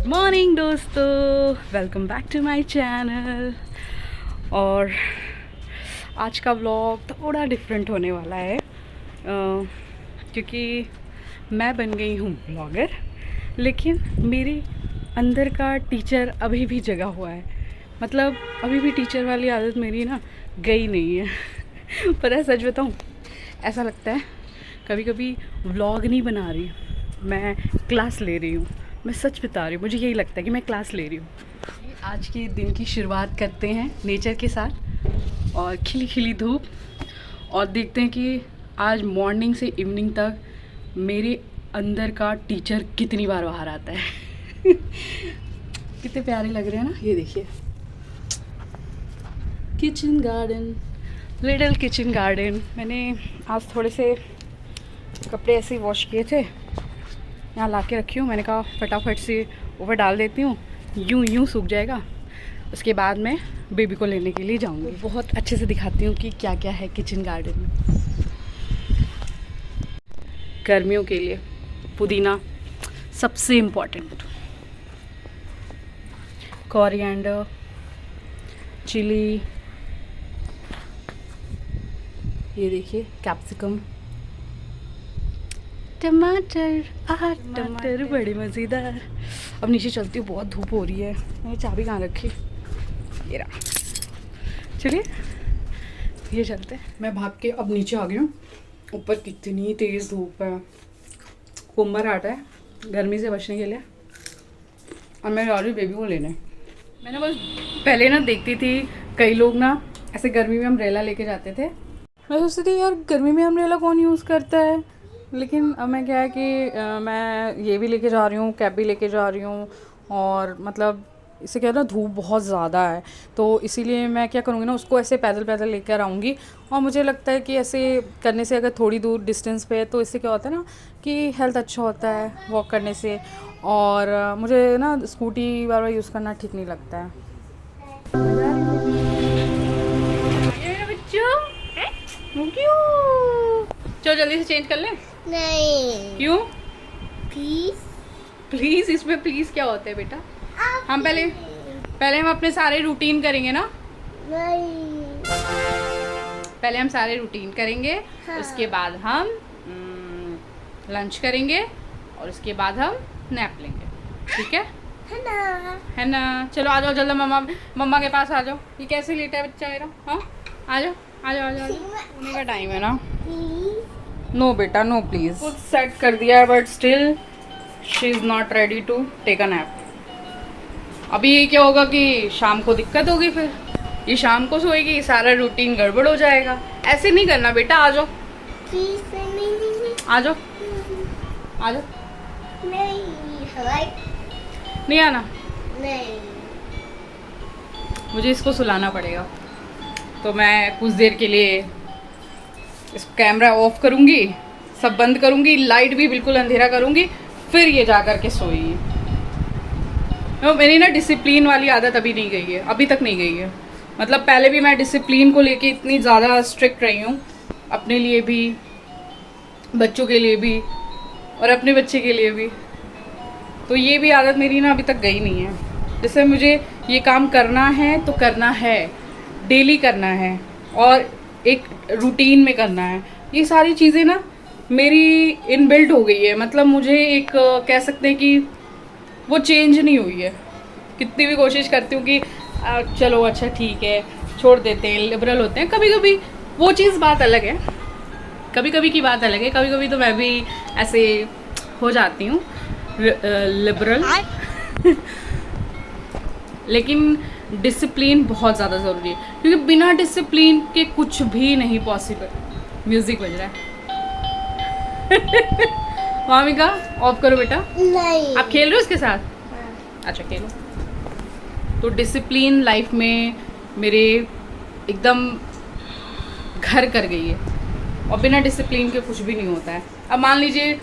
Good morning दोस्तों, welcome back to my channel. और आज का व्लॉग थोड़ा डिफरेंट होने वाला है क्योंकि मैं बन गई हूँ ब्लॉगर, लेकिन मेरे अंदर का टीचर अभी भी जगा हुआ है। मतलब अभी भी टीचर वाली आदत मेरी ना गई नहीं है। पर है, सच बताऊँ, ऐसा लगता है कभी कभी व्लॉग नहीं बना रही, मैं क्लास ले रही हूँ। मैं सच बता रही हूँ, मुझे यही लगता है कि मैं क्लास ले रही हूँ। आज के दिन की शुरुआत करते हैं नेचर के साथ और खिली खिली धूप, और देखते हैं कि आज मॉर्निंग से इवनिंग तक मेरे अंदर का टीचर कितनी बार बाहर आता है। कितने प्यारे लग रहे हैं ना, ये देखिए। Kitchen garden, little kitchen garden. मैंने आज थोड़े से कपड़े ऐसे ही वॉश किए थे, यहाँ ला के रखी हूँ। मैंने कहा फटाफट से ऊपर डाल देती हूँ, यूं सूख जाएगा। उसके बाद मैं बेबी को लेने के लिए जाऊँगी। बहुत अच्छे से दिखाती हूँ कि क्या क्या है किचन गार्डन में। गर्मियों के लिए पुदीना सबसे इम्पॉर्टेंट, कोरिएंडर, चिली, ये देखिए कैप्सिकम, टमाटर। टमाटर बड़े मज़ेदार। अब नीचे चलती हूँ, बहुत धूप हो रही है। मैंने चाबी कहाँ रखी, ये रहा। चलिए ये चलते हैं। मैं भाग के अब नीचे आ गई हूँ। ऊपर कितनी तेज़ धूप है, कुम्भर आता है गर्मी से बचने के लिए। और मैं जा रही हूँ बेबी को लेने। मैंने बस पहले ना देखती थी कई लोग ना ऐसे गर्मी में अम्ब्रेला लेके जाते थे। मैं सोचती थी यार गर्मी में अम्ब्रेला कौन यूज़ करता है, लेकिन अब मैं क्या है कि मैं ये भी लेके जा रही हूँ, कैप भी लेके जा रही हूँ। और मतलब इससे क्या है ना, धूप बहुत ज़्यादा है, तो इसीलिए मैं क्या करूँगी ना, उसको ऐसे पैदल पैदल लेकर आऊँगी। और मुझे लगता है कि ऐसे करने से, अगर थोड़ी दूर डिस्टेंस पे है, तो इससे क्या होता है ना कि हेल्थ अच्छा होता है वॉक करने से। और मुझे ना स्कूटी बार बार यूज़ करना ठीक नहीं लगता है। चलो जल्दी से चेंज कर लें। नहीं। क्यों? प्लीज। प्लीज, इसमें प्लीज क्या होता है बेटा? हम पहले हम अपने सारे रूटीन करेंगे ना। नहीं। पहले हम सारे रूटीन करेंगे, हाँ। उसके बाद हम लंच करेंगे, और उसके बाद हम नैप लेंगे, ठीक है? है ना? चलो आ जाओ जल्दी, मम्मा के पास आ जाओ। ये कैसे लेटा है बच्चा मेरा? हाँ, आ जाओ आ जाओ आ जाओ। सोने का टाइम है ना। नो बेटा नो प्लीज। खुद सेट कर दिया है, but still she is not ready to take a nap. अभी ये क्या होगा कि शाम को दिक्कत होगी, फिर ये शाम को सोएगी, सारा रूटीन गड़बड़ हो जाएगा। ऐसे नहीं करना बेटा, आ जाओ आ जाओ आ जाओ। नहीं आना? नहीं। मुझे इसको सुलाना पड़ेगा, तो मैं कुछ देर के लिए इस कैमरा ऑफ करूँगी, सब बंद करूँगी, लाइट भी बिल्कुल अंधेरा करूँगी, फिर ये जा कर के सोएगी। मेरी ना डिसिप्लिन वाली आदत अभी नहीं गई है, अभी तक नहीं गई है। मतलब पहले भी मैं डिसिप्लिन को लेके इतनी ज़्यादा स्ट्रिक्ट रही हूँ, अपने लिए भी, बच्चों के लिए भी, और अपने बच्चे के लिए भी। तो ये भी आदत मेरी ना अभी तक गई नहीं है। जैसे मुझे ये काम करना है तो करना है, डेली करना है, और एक रूटीन में करना है। ये सारी चीज़ें ना मेरी इनबिल्ट हो गई है। मतलब मुझे एक कह सकते हैं कि वो चेंज नहीं हुई है। कितनी भी कोशिश करती हूँ कि चलो अच्छा ठीक है, छोड़ देते हैं, लिबरल होते हैं। कभी कभी वो चीज़ बात अलग है, कभी कभी की बात अलग है। कभी कभी तो मैं भी ऐसे हो जाती हूँ लिबरल। लेकिन डिसिप्लिन बहुत ज़्यादा ज़रूरी है, क्योंकि बिना डिसिप्लिन के कुछ भी नहीं पॉसिबल। म्यूज़िक बज रहा है। मामिका ऑफ करो बेटा। नहीं। आप खेल रहे हो इसके साथ? अच्छा खेलो। तो डिसिप्लिन लाइफ में मेरे एकदम घर कर गई है, और बिना डिसिप्लिन के कुछ भी नहीं होता है। अब मान लीजिए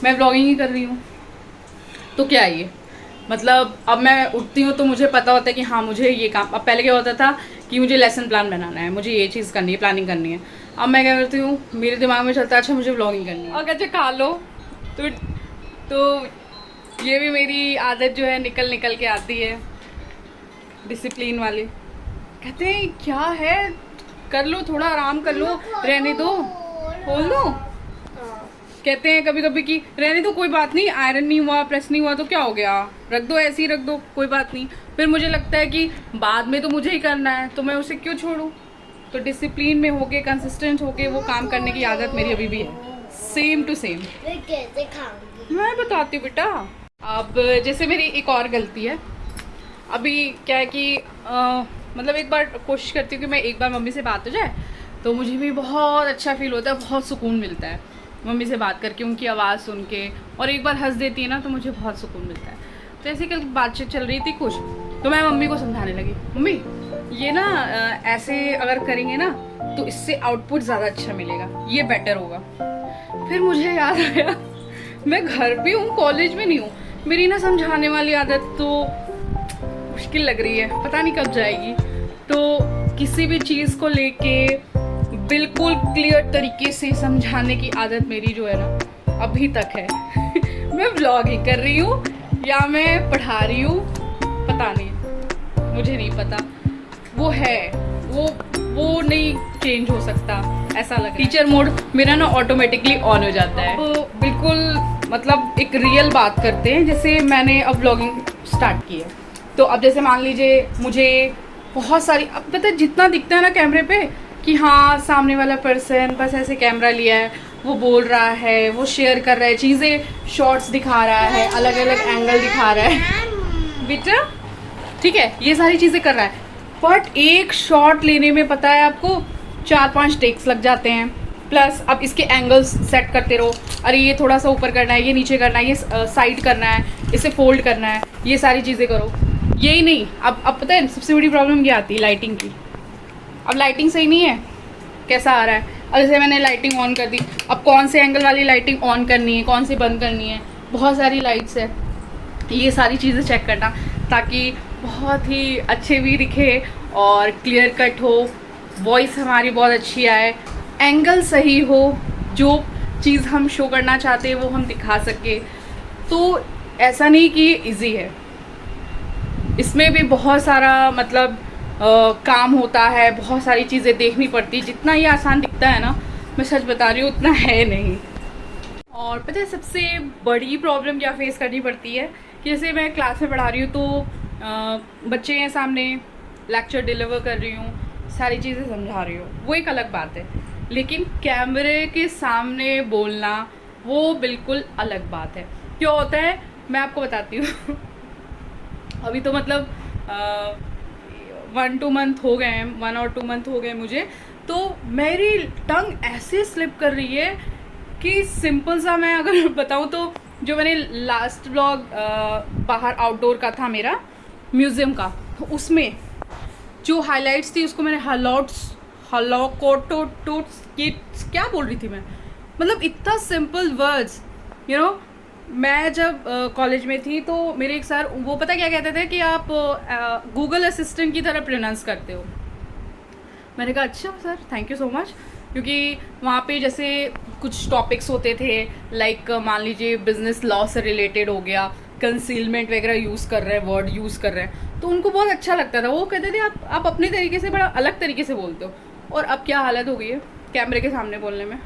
मैं व्लॉगिंग ही कर रही हूँ, तो क्या है ये, मतलब अब मैं उठती हूँ तो मुझे पता होता है कि हाँ मुझे ये काम। अब पहले क्या होता था कि मुझे लेसन प्लान बनाना है, मुझे ये चीज़ करनी है, प्लानिंग करनी है। अब मैं क्या करती हूँ, मेरे दिमाग में चलता है अच्छा मुझे व्लॉगिंग करनी है, और अच्छा खा लो तो ये भी मेरी आदत जो है निकल निकल के आती है, डिसिप्लिन वाली। कहते हैं क्या है, कर लो, थोड़ा आराम कर लो, रहने दो, खोल दो। कहते हैं कभी कभी कि रहने दो, कोई बात नहीं, आयरन नहीं हुआ, प्रेस नहीं हुआ तो क्या हो गया, रख दो, ऐसे ही रख दो, कोई बात नहीं। फिर मुझे लगता है कि बाद में तो मुझे ही करना है, तो मैं उसे क्यों छोड़ूं। तो डिसिप्लिन में होके, कंसिस्टेंट होके वो काम करने की आदत मेरी अभी भी है, सेम टू सेम। मैं कैसे खाऊंगी? मैं बताती हूँ बेटा। अब जैसे मेरी एक और गलती है, अभी क्या है कि मतलब एक बार कोशिश करती हूँ कि मैं एक बार मम्मी से बात हो जाए तो मुझे भी बहुत अच्छा फील होता है, बहुत सुकून मिलता है मम्मी से बात करके, उनकी आवाज़ सुन के। और एक बार हंस देती है ना तो मुझे बहुत सुकून मिलता है। तो ऐसे कल बातचीत चल रही थी कुछ, तो मैं मम्मी को समझाने लगी, मम्मी ये ना ऐसे अगर करेंगे ना तो इससे आउटपुट ज़्यादा अच्छा मिलेगा, ये बेटर होगा। फिर मुझे याद आया मैं घर भी हूँ, कॉलेज में नहीं हूँ, मेरी ना समझाने वाली आदत तो मुश्किल लग रही है, पता नहीं कब जाएगी। तो किसी भी चीज़ को लेके बिल्कुल क्लियर तरीके से समझाने की आदत मेरी जो है ना अभी तक है। मैं व्लॉगिंग कर रही हूँ या मैं पढ़ा रही हूँ, पता नहीं, मुझे नहीं पता, वो है, वो नहीं चेंज हो सकता, ऐसा लग रहा है। टीचर मोड मेरा ना ऑटोमेटिकली ऑन हो जाता है। तो बिल्कुल मतलब एक रियल बात करते हैं, जैसे मैंने अब व्लॉगिंग स्टार्ट की है, तो अब जैसे मान लीजिए मुझे बहुत सारी, अब पता है जितना दिखता है ना कैमरे पे कि हाँ सामने वाला पर्सन बस ऐसे कैमरा लिया है, वो बोल रहा है, वो शेयर कर रहा है चीज़ें, शॉर्ट्स दिखा रहा है, अलग अलग एंगल दिखा रहा है बेटा, ठीक है, ये सारी चीज़ें कर रहा है। बट एक शॉट लेने में पता है आपको 4-5 टेक्स लग जाते हैं, प्लस अब इसके एंगल्स सेट करते रहो, अरे ये थोड़ा सा ऊपर करना है, ये नीचे करना है, ये साइड करना है, इसे फोल्ड करना है, ये सारी चीज़ें करो। यही नहीं, अब पता है सबसे बड़ी प्रॉब्लम क्या आती है, लाइटिंग की। अब लाइटिंग सही नहीं है, कैसा आ रहा है, अब जैसे मैंने लाइटिंग ऑन कर दी, अब कौन से एंगल वाली लाइटिंग ऑन करनी है, कौन सी बंद करनी है, बहुत सारी लाइट्स है, ये सारी चीज़ें चेक करना ताकि बहुत ही अच्छे भी दिखे और क्लियर कट हो, वॉइस हमारी बहुत अच्छी आए, एंगल सही हो, जो चीज़ हम शो करना चाहते हैं वो हम दिखा सके। तो ऐसा नहीं कि इजी है, इसमें भी बहुत सारा मतलब काम होता है, बहुत सारी चीज़ें देखनी पड़ती, जितना ये आसान दिखता है ना, मैं सच बता रही हूँ उतना है नहीं। और पता है सबसे बड़ी प्रॉब्लम क्या फेस करनी पड़ती है कि जैसे मैं क्लास में पढ़ा रही हूँ तो बच्चे हैं सामने, लेक्चर डिलीवर कर रही हूँ, सारी चीज़ें समझा रही हूँ, वो एक अलग बात है, लेकिन कैमरे के सामने बोलना वो बिल्कुल अलग बात है। क्या होता है मैं आपको बताती हूँ। अभी तो मतलब 1 और 2 मंथ हो गए मुझे, तो मेरी टंग ऐसे स्लिप कर रही है कि सिंपल सा मैं अगर बताऊँ तो जो मैंने लास्ट व्लॉग बाहर आउटडोर का था मेरा, म्यूज़ियम का, तो उसमें जो हाइलाइट्स थी उसको मैंने क्या बोल रही थी मैं, मतलब इतना सिंपल वर्ड्स, यू नो। मैं जब कॉलेज में थी तो मेरे एक सर, वो पता क्या कहते थे कि आप गूगल असिस्टेंट की तरह प्रोनाउंस करते हो। मैंने कहा अच्छा sir, thank you so much, क्योंकि वहाँ पे जैसे कुछ टॉपिक्स होते थे, लाइक मान लीजिए बिजनेस लॉ से रिलेटेड हो गया, कंसीलमेंट वगैरह यूज़ कर रहे हैं, वर्ड यूज़ कर रहे हैं, तो उनको बहुत अच्छा लगता था। वो कहते थे आप अपने तरीके से बड़ा अलग तरीके से बोलते हो। और अब क्या हालत हो गई है कैमरे के सामने बोलने में,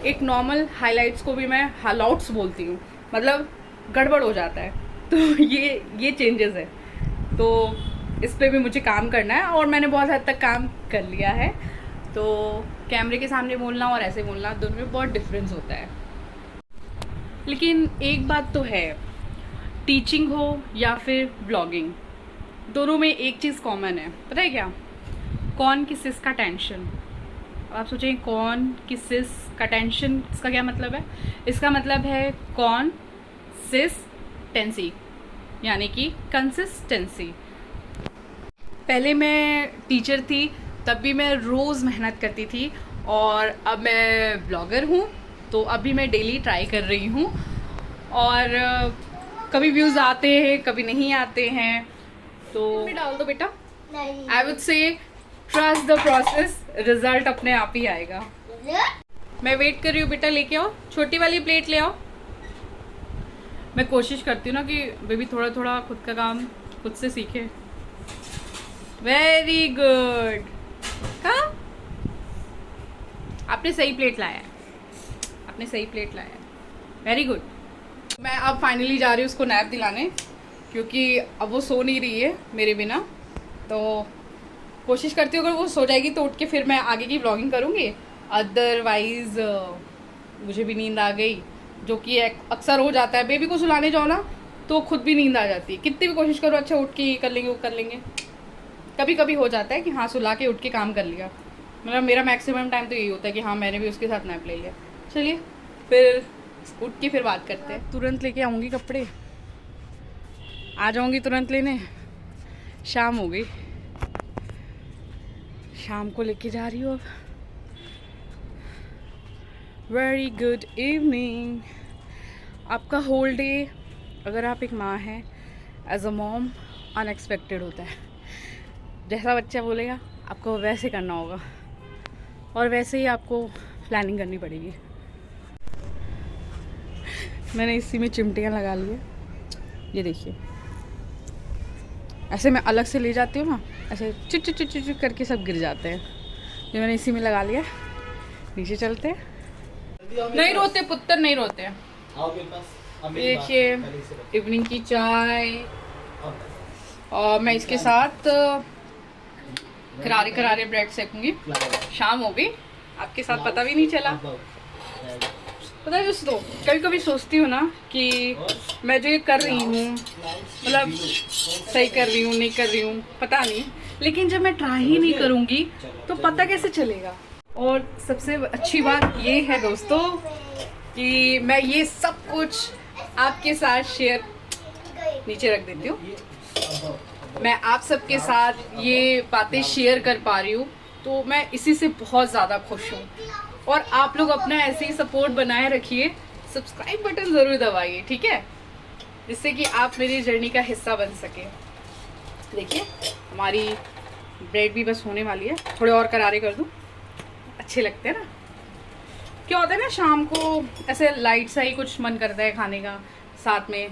एक नॉर्मल हाईलाइट्स को भी मैं हाईलाउट्स बोलती हूँ, मतलब गड़बड़ हो जाता है। तो ये चेंजेस है, तो इस पर भी मुझे काम करना है और मैंने बहुत हद तक काम कर लिया है। तो कैमरे के सामने बोलना और ऐसे बोलना दोनों में बहुत डिफरेंस होता है। लेकिन एक बात तो है, टीचिंग हो या फिर व्लॉगिंग, दोनों में एक चीज़ कॉमन है, पता है क्या? कौन किसिस का टेंशन। अब आप सोचें कौन किसिस का टेंशन, इसका क्या मतलब है? इसका मतलब है कंसिस्टेंसी, यानी कि कंसिस्टेंसी। पहले मैं टीचर थी तब भी मैं रोज़ मेहनत करती थी, और अब मैं ब्लॉगर हूँ तो अभी मैं डेली ट्राई कर रही हूँ, और कभी व्यूज़ आते हैं कभी नहीं आते हैं, तो डाल दो बेटा। नहीं। I would say trust the process, result अपने आप ही आएगा। मैं वेट कर रही हूँ बेटा, लेके आओ छोटी वाली प्लेट ले आओ। मैं कोशिश करती हूँ ना कि बेबी थोड़ा थोड़ा खुद का काम खुद से सीखे। Very good. हाँ, आपने सही प्लेट लाया है, आपने सही प्लेट लाया है। Very good. मैं अब फाइनली जा रही हूँ उसको नैप दिलाने, क्योंकि अब वो सो नहीं रही है मेरे बिना। तो कोशिश करती हूँ अगर वो सो जाएगी तो उठ के फिर मैं आगे की व्लॉगिंग करूँगी, अदरवाइज़ मुझे भी नींद आ गई, जो कि अक्सर हो जाता है। बेबी को सुलाने जाओ ना तो खुद भी नींद आ जाती है, कितनी भी कोशिश करो अच्छा उठ के ये कर लेंगे वो कर लेंगे, कभी कभी हो जाता है कि हाँ सुला के उठ के काम कर लिया। मतलब मेरा मैक्सिमम टाइम तो यही होता है कि हाँ मैंने भी उसके साथ नैप ले लिया। चलिए फिर उठ के फिर बात करते हैं। तुरंत लेके आऊँगी कपड़े, आ जाऊँगी तुरंत लेने। शाम हो गई, शाम को लेके जा रही हूँ अब। Very good evening. आपका होल डे, अगर आप एक माँ हैं, एज अ मॉम अनएक्सपेक्टेड होता है। जैसा बच्चा बोलेगा आपको वैसे करना होगा, और वैसे ही आपको प्लानिंग करनी पड़ेगी। मैंने इसी में चिमटियाँ लगा ली है, ये देखिए। ऐसे मैं अलग से ले जाती हूँ ना, ऐसे चिट चिट चिट चिट करके सब गिर जाते हैं। ये मैंने इसी में लगा लिया। नीचे चलते हैं। नहीं रोते पुत्र, नहीं रोते। देखिए इवनिंग की चाय, और मैं इसके साथ करारे करारे ब्रेड सेकूंगी। शाम हो गई, आपके साथ पता भी नहीं चला। पता है दोस्तों, कभी कभी सोचती हूँ ना कि मैं जो ये कर रही हूँ, मतलब सही कर रही हूँ नहीं कर रही हूँ पता नहीं, लेकिन जब मैं ट्राई ही नहीं करूँगी तो पता कैसे चलेगा। और सबसे अच्छी बात ये है दोस्तों कि मैं ये सब कुछ आपके साथ शेयर, नीचे रख देती हूँ, मैं आप सबके साथ ये बातें शेयर कर पा रही हूँ, तो मैं इसी से बहुत ज़्यादा खुश हूँ। और आप लोग अपना ऐसे ही सपोर्ट बनाए रखिए, सब्सक्राइब बटन ज़रूर दबाइए, ठीक है, जिससे कि आप मेरी जर्नी का हिस्सा बन सके। देखिए हमारी ब्रेड भी बस होने वाली है, थोड़े और करारे कर दूँ, अच्छे लगते हैं ना। क्या होता है ना, शाम को ऐसे लाइट सा ही कुछ मन करता है खाने का। साथ में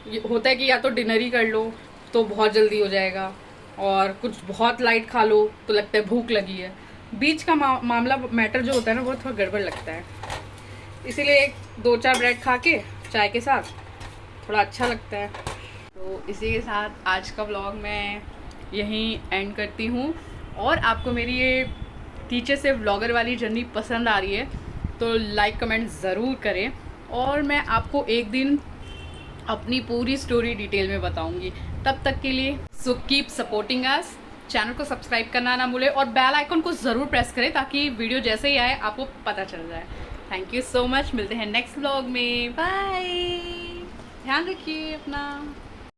ये होता है कि या तो डिनर ही कर लो तो बहुत जल्दी हो जाएगा, और कुछ बहुत लाइट खा लो तो लगता है भूख लगी है। बीच का मामला मैटर जो होता है ना, वो थोड़ा गड़बड़ लगता है। इसीलिए 2-4 ब्रेड खा के चाय के साथ थोड़ा अच्छा लगता है। तो इसी के साथ आज का व्लॉग मैं यहीं एंड करती हूँ। और आपको मेरी ये टीचर से व्लॉगर वाली जर्नी पसंद आ रही है तो लाइक कमेंट ज़रूर करें, और मैं आपको एक दिन अपनी पूरी स्टोरी डिटेल में बताऊंगी। तब तक के लिए so keep supporting us. Channel को सब्सक्राइब करना ना भूलें, और बेल आइकन को ज़रूर प्रेस करें ताकि वीडियो जैसे ही आए आपको पता चल जाए। थैंक यू सो मच, मिलते हैं नेक्स्ट व्लॉग में। बाय, ध्यान रखिए अपना।